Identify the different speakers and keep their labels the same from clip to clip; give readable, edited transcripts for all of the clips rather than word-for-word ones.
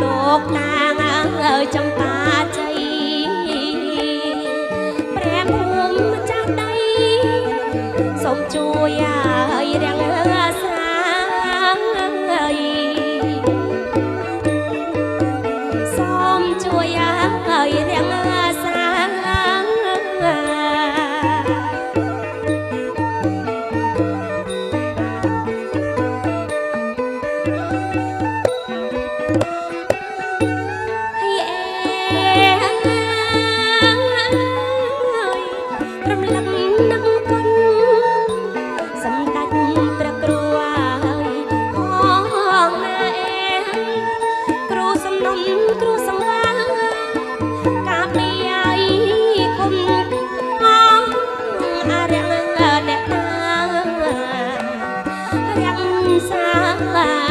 Speaker 1: លោកតាងអើយចំបាជ័យព្រះភូមិម្ចាស់ដីសូមជួយអើយរាំងស្រាយសូមជួយអើយរាំងស្រា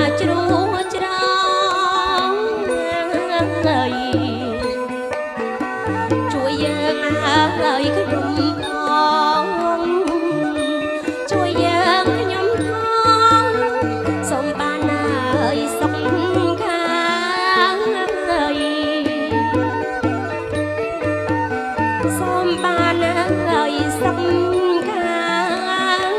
Speaker 1: យជ្រួច្រងជួយយើងអើយខ្ញុំផងជួយយើងខ្ញុំផងសូមបានអើយសុខខាងសូមបានអើយសុខខាង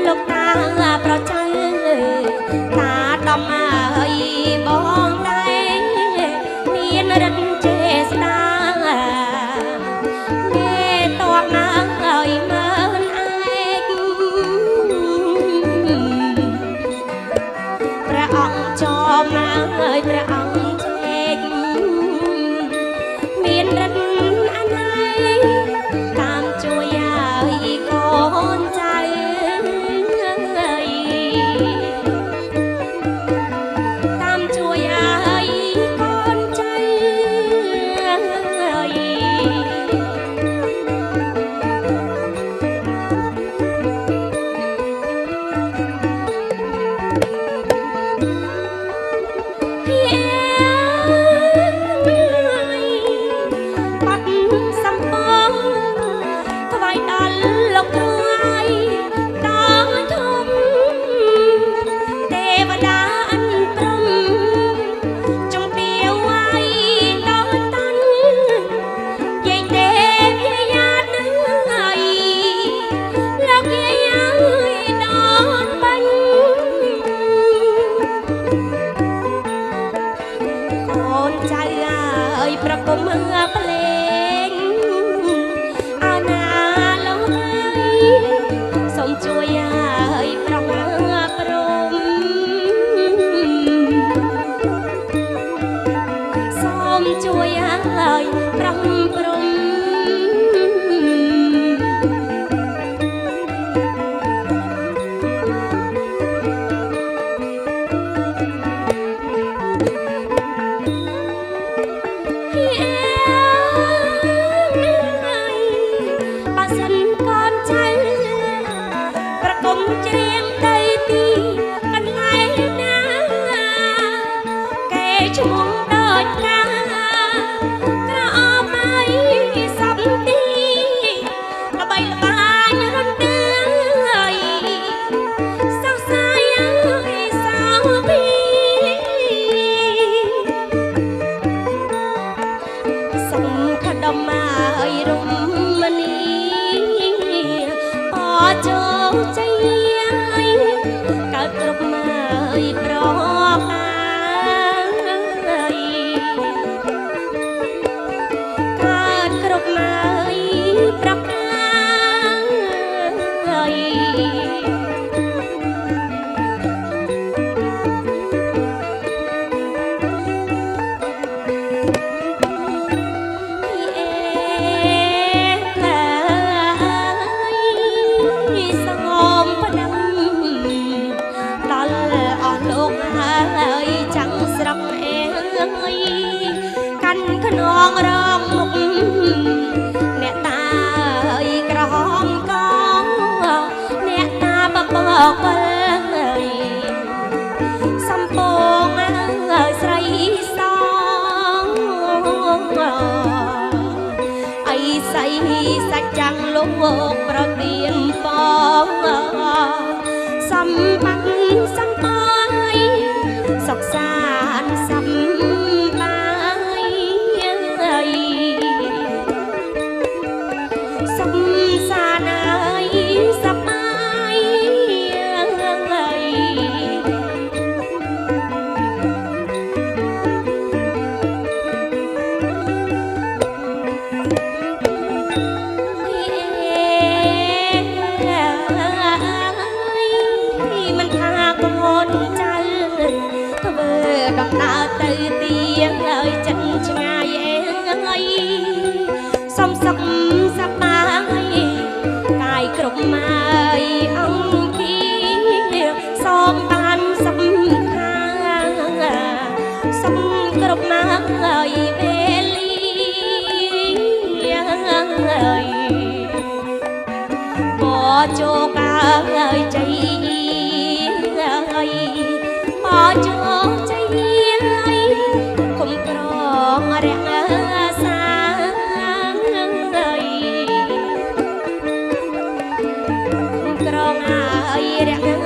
Speaker 1: លោកតាប្រចៅតាដំអើយបងដែរមានរិទ្ធចេស្តាមេតបណាអើយមើលឯកព្រះអង្គចំណាអើយព្រះអង្គចេកមានរិទ្ធអណៃតាមជួយអើយកូនចៅប្រគំភ្លេងឲ្យណាលោកអើយសូមជួយឲ្យប្រងព្រម ใจកើតគ្រប់មើយប្រកាយកើតគ្រប់មើយប្រកាយកាន់ខ្នងរងមុខអ្នកតាអើយក្រហមកងអ្នកតាបបកវិលសំពងអើយស្រីសងអីសៃសាច់ចាំងលោកប្រទៀនបងសម្បត្តិសំបាយសុខសាន្តសំសំសាណាយសបាយមិនថាកូនចៅធ្វើដំណើរទៅទីហើយចិត្តឆ្ងាយសំសុខសប្បាយកាយគ្រប់ម៉ាយអង្គាសូមបានសុខខាសុខគ្រប់ម៉ាយវេលាបជោកាយជ័យបជោជ័យគុំក្រងរក្សាក្រងហើយរក្សា